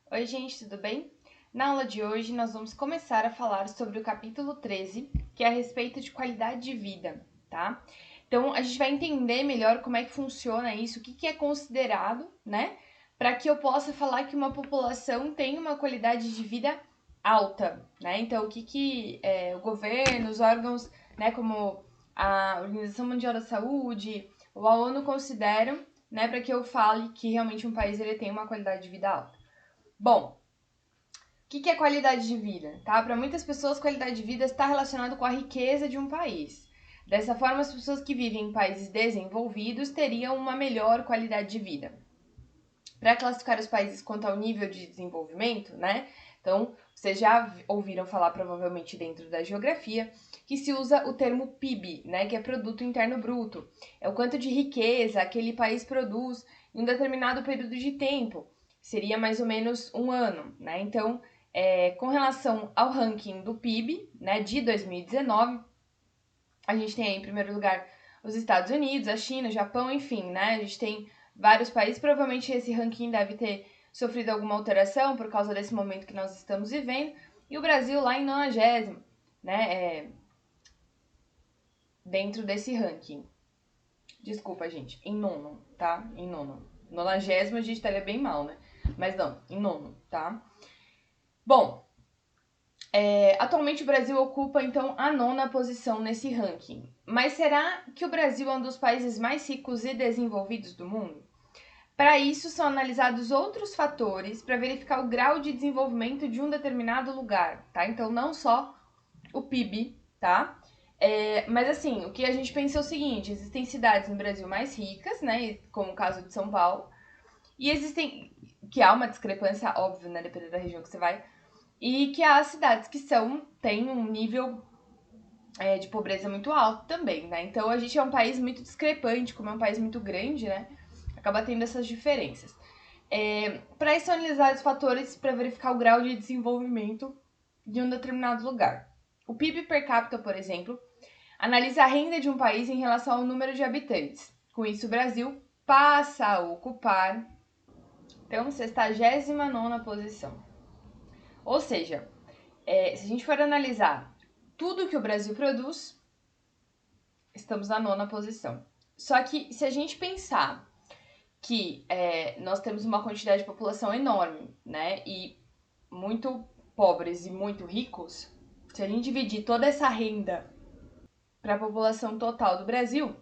Oi, gente, tudo bem? Na aula de hoje, nós vamos começar a falar sobre o capítulo 13, que é a respeito de qualidade de vida, tá? Então, a gente vai entender melhor como é que funciona isso, o que é considerado, né? Para que eu possa falar que uma população tem uma qualidade de vida alta, né? Então, o que o governo, os órgãos, né, como a Organização Mundial da Saúde ou a ONU consideram, né, para que eu fale que realmente um país ele tem uma qualidade de vida alta. Bom, o que é qualidade de vida? Tá? Para muitas pessoas, qualidade de vida está relacionado com a riqueza de um país. Dessa forma, as pessoas que vivem em países desenvolvidos teriam uma melhor qualidade de vida. Para classificar os países quanto ao nível de desenvolvimento, né? Então, vocês já ouviram falar provavelmente dentro da geografia que se usa o termo PIB, né? Que é Produto Interno Bruto. É o quanto de riqueza aquele país produz em um determinado período de tempo. Seria mais ou menos um ano, né? Então, com relação ao ranking do PIB, né, de 2019, a gente tem aí em primeiro lugar os Estados Unidos, a China, o Japão, enfim, né? A gente tem vários países. Provavelmente esse ranking deve ter sofrido alguma alteração por causa desse momento que nós estamos vivendo. E o Brasil lá em 90º, né? Dentro desse ranking. Desculpa, gente, em nono, tá? Em nono. 90º a gente estaria bem mal, né? Mas não, em nono, tá? Bom, atualmente o Brasil ocupa, então, a nona posição nesse ranking. Mas será que o Brasil é um dos países mais ricos e desenvolvidos do mundo? Para isso, são analisados outros fatores para verificar o grau de desenvolvimento de um determinado lugar, tá? Então, não só o PIB, tá? Mas assim, o que a gente pensa é o seguinte: existem cidades no Brasil mais ricas, né? Como o caso de São Paulo, e existem. Que há uma discrepância, óbvio, né? Dependendo da região que você vai, e que há cidades que têm um nível de pobreza muito alto também, né? Então a gente é um país muito discrepante, como é um país muito grande, né? Acaba tendo essas diferenças. Para isso, analisar os fatores para verificar o grau de desenvolvimento de um determinado lugar. O PIB per capita, por exemplo, analisa a renda de um país em relação ao número de habitantes. Com isso, o Brasil passa a ocupar, então, 69ª posição. Ou seja, se a gente for analisar tudo que o Brasil produz, estamos na nona posição. Só que se a gente pensar que nós temos uma quantidade de população enorme, né, e muito pobres e muito ricos, se a gente dividir toda essa renda para a população total do Brasil,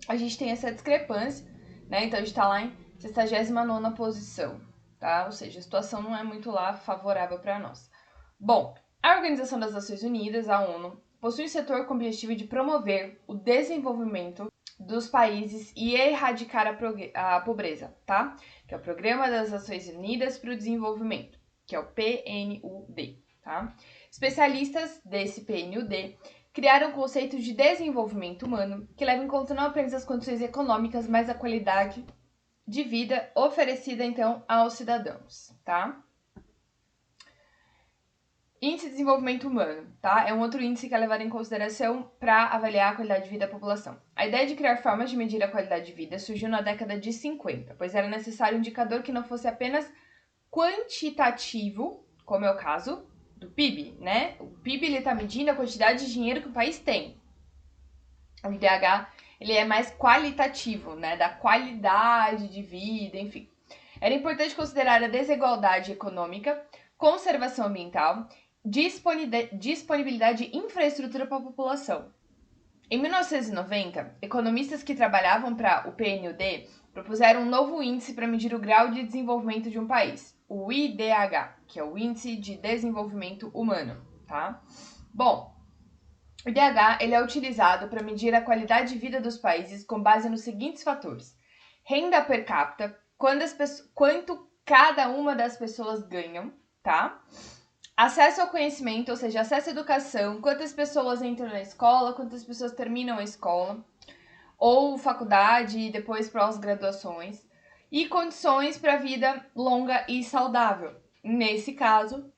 a gente tem essa discrepância, né? Então a gente está lá em 69ª posição, tá? Ou seja, a situação não é muito lá favorável para nós. Bom, a Organização das Nações Unidas, a ONU, possui um setor com o objetivo de promover o desenvolvimento dos países e erradicar a pobreza, tá? Que é o Programa das Nações Unidas para o Desenvolvimento, que é o PNUD, tá? Especialistas desse PNUD criaram o conceito de desenvolvimento humano, que leva em conta não apenas as condições econômicas, mas a qualidade de vida oferecida, então, aos cidadãos, tá? Índice de Desenvolvimento Humano, tá? É um outro índice que é levado em consideração para avaliar a qualidade de vida da população. A ideia de criar formas de medir a qualidade de vida surgiu na década de 50, pois era necessário um indicador que não fosse apenas quantitativo, como é o caso do PIB, né? O PIB ele está medindo a quantidade de dinheiro que o país tem. O IDH ele é mais qualitativo, né? Da qualidade de vida, enfim. Era importante considerar a desigualdade econômica, conservação ambiental, disponibilidade de infraestrutura para a população. Em 1990, economistas que trabalhavam para o PNUD propuseram um novo índice para medir o grau de desenvolvimento de um país, o IDH, que é o Índice de Desenvolvimento Humano, tá? Bom, o IDH ele é utilizado para medir a qualidade de vida dos países com base nos seguintes fatores: renda per capita, quanto cada uma das pessoas ganham, tá? Acesso ao conhecimento, ou seja, acesso à educação, quantas pessoas entram na escola, quantas pessoas terminam a escola, ou faculdade e depois pós-graduações, e condições para vida longa e saudável. Nesse caso,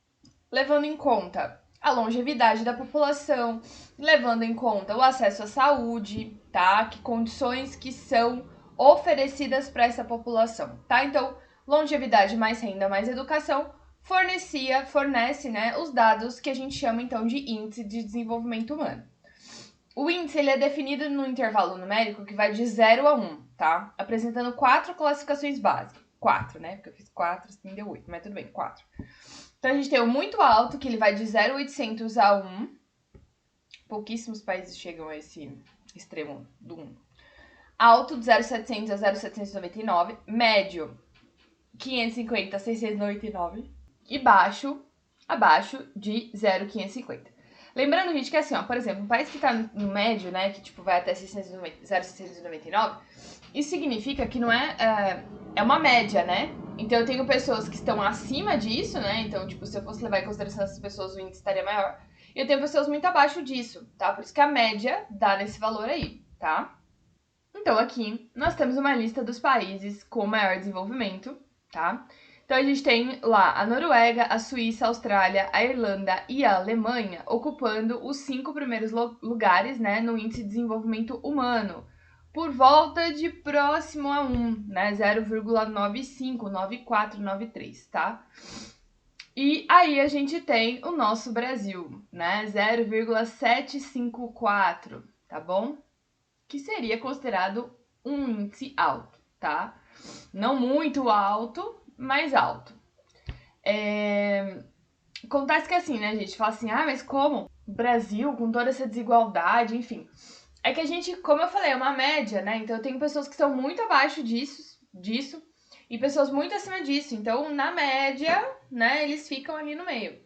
levando em conta a longevidade da população, levando em conta o acesso à saúde, tá? Que condições que são oferecidas para essa população, tá? Então, longevidade mais renda mais educação, fornece, né, os dados que a gente chama então de índice de desenvolvimento humano. O índice ele é definido num intervalo numérico que vai de 0 a 1, tá? Apresentando 4 classificações básicas. 4, né? Porque eu fiz 4, assim deu 8, mas tudo bem, 4. Então a gente tem o muito alto, que ele vai de 0,800 a 1. Pouquíssimos países chegam a esse extremo do 1. Alto, de 0,700 a 0,799. Médio, 550 a 699. E baixo, abaixo de 0,550. Lembrando, gente, que assim, ó, por exemplo, um país que tá no médio, né, que tipo vai até 0,699, isso significa que não é uma média, né? Então eu tenho pessoas que estão acima disso, né? Então, tipo, se eu fosse levar em consideração essas pessoas, o índice estaria maior. E eu tenho pessoas muito abaixo disso, tá? Por isso que a média dá nesse valor aí, tá? Então aqui nós temos uma lista dos países com maior desenvolvimento, tá? Então a gente tem lá a Noruega, a Suíça, a Austrália, a Irlanda e a Alemanha ocupando os 5 primeiros lugares, né, no índice de desenvolvimento humano, por volta de próximo a 1, né, 0,95, 94, 93, tá? E aí a gente tem o nosso Brasil, né, 0,754, tá bom? Que seria considerado um índice alto, tá? Não muito alto, mais alto. Acontece que assim, né, gente? Fala assim, mas como? O Brasil, com toda essa desigualdade, enfim. É que a gente, como eu falei, é uma média, né? Então eu tenho pessoas que estão muito abaixo disso e pessoas muito acima disso. Então, na média, né, eles ficam ali no meio.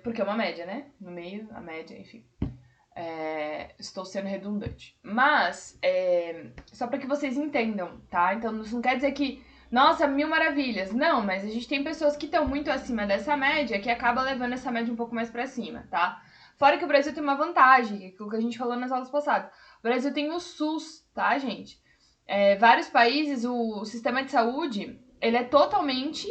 Porque é uma média, né? No meio, a média, enfim. Estou sendo redundante. Mas, só para que vocês entendam, tá? Então, isso não quer dizer que, nossa, 1000 maravilhas. Não, mas a gente tem pessoas que estão muito acima dessa média, que acaba levando essa média um pouco mais para cima, tá? Fora que o Brasil tem uma vantagem, que é o que a gente falou nas aulas passadas. O Brasil tem o SUS, tá, gente? Vários países, o sistema de saúde, ele é totalmente...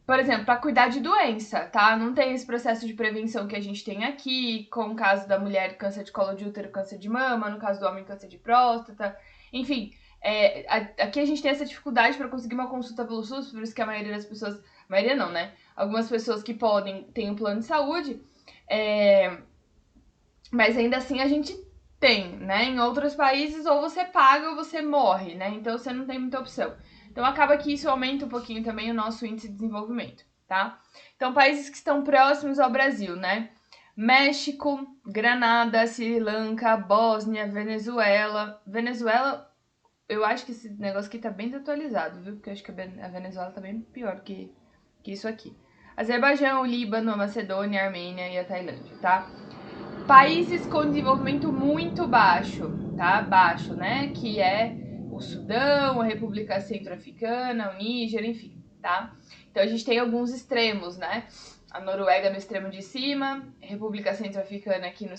por exemplo, para cuidar de doença, tá? Não tem esse processo de prevenção que a gente tem aqui, com o caso da mulher câncer de colo de útero, câncer de mama, no caso do homem câncer de próstata, enfim. Aqui a gente tem essa dificuldade para conseguir uma consulta pelo SUS, por isso que a maioria das pessoas... Maioria não, né? Algumas pessoas que podem têm um plano de saúde, mas ainda assim a gente tem, né? Em outros países, ou você paga ou você morre, né? Então você não tem muita opção. Então acaba que isso aumenta um pouquinho também o nosso índice de desenvolvimento, tá? Então países que estão próximos ao Brasil, né? México, Granada, Sri Lanka, Bósnia, Venezuela. Venezuela, eu acho que esse negócio aqui tá bem desatualizado, viu? Porque eu acho que a Venezuela tá bem pior que isso aqui. Azerbaijão, Líbano, a Macedônia, a Armênia e a Tailândia, tá? Países com desenvolvimento muito baixo, tá? Baixo, né? Que é o Sudão, a República Centro-Africana, o Níger, enfim, tá? Então a gente tem alguns extremos, né? A Noruega no extremo de cima, a República Centro-Africana aqui no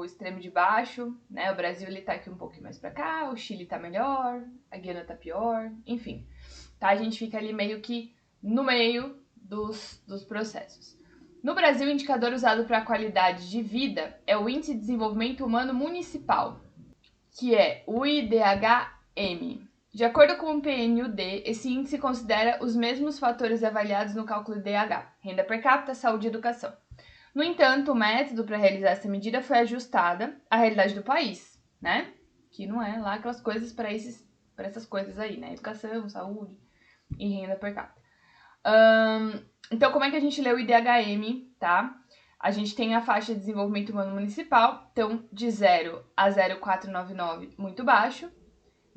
extremo de baixo, né? O Brasil ele tá aqui um pouquinho mais pra cá, o Chile tá melhor, a Guiana tá pior, enfim. Tá? A gente fica ali meio que no meio dos processos. No Brasil, o indicador usado para a qualidade de vida é o Índice de Desenvolvimento Humano Municipal, que é o IDH-M. De acordo com o PNUD, esse índice considera os mesmos fatores avaliados no cálculo IDH, renda per capita, saúde e educação. No entanto, o método para realizar essa medida foi ajustada à realidade do país, né? Que não é lá aquelas coisas para essas coisas aí, né? Educação, saúde e renda per capita. Então, como é que a gente lê o IDH-M, tá? A gente tem a faixa de desenvolvimento humano municipal, então de 0 a 0,499, muito baixo,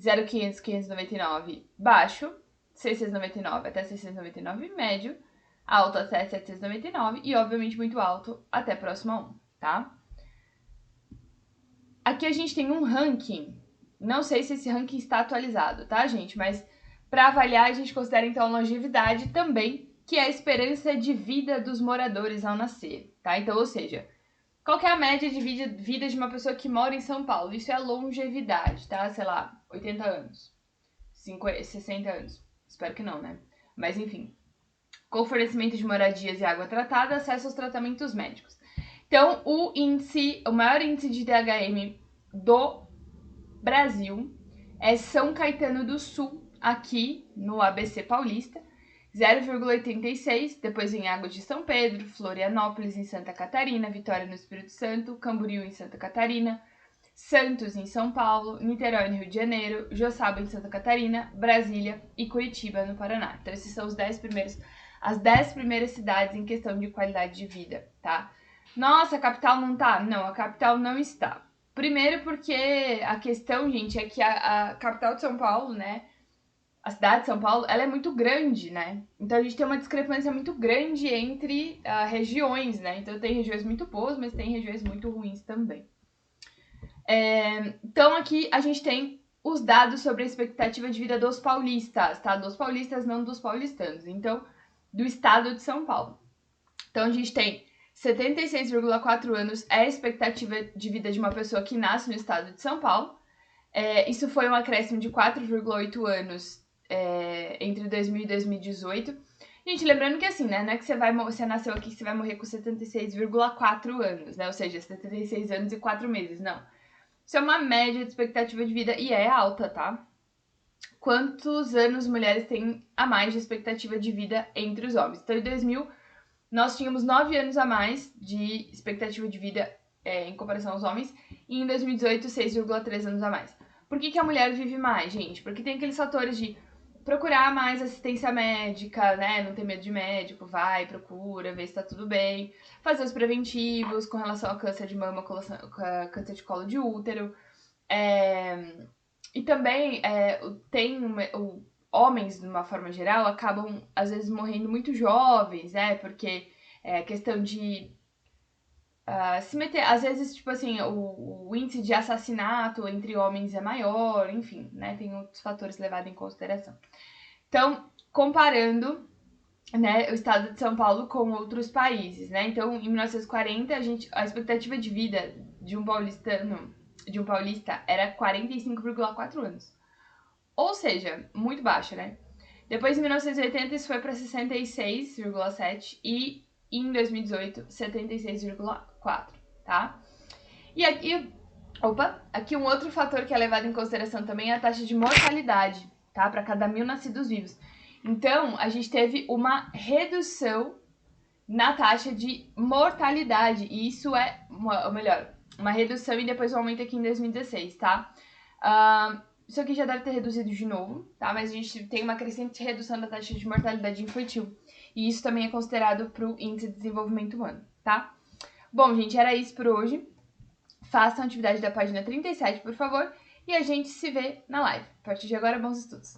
0,500, 599, baixo, 699 até 699, médio, alto até 799 e, obviamente, muito alto até próximo a 1, tá? Aqui a gente tem um ranking, não sei se esse ranking está atualizado, tá, gente? Mas para avaliar, a gente considera, então, a longevidade também, que é a esperança de vida dos moradores ao nascer, tá? Então, ou seja, qual que é a média de vida de uma pessoa que mora em São Paulo? Isso é a longevidade, tá? Sei lá, 80 anos, 50, 60 anos. Espero que não, né? Mas, enfim. Com fornecimento de moradias e água tratada, acesso aos tratamentos médicos. Então, o maior índice de DHM do Brasil é São Caetano do Sul, aqui no ABC Paulista, 0,86, depois vem Águas de São Pedro, Florianópolis em Santa Catarina, Vitória no Espírito Santo, Camboriú em Santa Catarina, Santos em São Paulo, Niterói no Rio de Janeiro, Joçaba em Santa Catarina, Brasília e Curitiba no Paraná. Então esses são as 10 primeiras cidades em questão de qualidade de vida, tá? Nossa, a capital não tá? Não, a capital não está. Primeiro porque a questão, gente, é que a capital de São Paulo, né, a cidade de São Paulo, ela é muito grande, né? Então a gente tem uma discrepância muito grande entre regiões, né? Então tem regiões muito boas, mas tem regiões muito ruins também. Então aqui a gente tem os dados sobre a expectativa de vida dos paulistas, tá? Dos paulistas, não dos paulistanos. Então, do estado de São Paulo. Então a gente tem 76,4 anos é a expectativa de vida de uma pessoa que nasce no estado de São Paulo. Isso foi um acréscimo de 4,8 anos entre 2000 e 2018. Gente, lembrando que assim, né, não é que você nasceu aqui que você vai morrer com 76,4 anos, né, ou seja, 76 anos e 4 meses, não. Isso é uma média de expectativa de vida e é alta, tá? Quantos anos mulheres têm a mais de expectativa de vida entre os homens? Então, em 2000, nós tínhamos 9 anos a mais de expectativa de vida em comparação aos homens, e em 2018, 6,3 anos a mais. Por que a mulher vive mais, gente? Porque tem aqueles fatores de procurar mais assistência médica, né? Não ter medo de médico, vai, procura, vê se tá tudo bem. Fazer os preventivos com relação ao câncer de mama, câncer de colo de útero. E também homens, de uma forma geral, acabam, às vezes, morrendo muito jovens, né? Porque é questão de se meter... Às vezes, tipo assim, o índice de assassinato entre homens é maior, enfim, né? Tem outros fatores levados em consideração. Então, comparando, né, o estado de São Paulo com outros países, né? Então, em 1940, a expectativa de vida de um paulista era 45,4 anos. Ou seja, muito baixa, né? Depois, em 1980, isso foi para 66,7 e em 2018, 76,4, tá? E aqui um outro fator que é levado em consideração também é a taxa de mortalidade, tá? Para cada 1.000 nascidos vivos. Então, a gente teve uma redução na taxa de mortalidade, e isso é, ou melhor, uma redução e depois um aumento aqui em 2016, tá? Isso aqui já deve ter reduzido de novo, tá? Mas a gente tem uma crescente redução da taxa de mortalidade infantil. E isso também é considerado para o Índice de Desenvolvimento Humano, tá? Bom, gente, era isso por hoje. Façam a atividade da página 37, por favor. E a gente se vê na live. A partir de agora, bons estudos!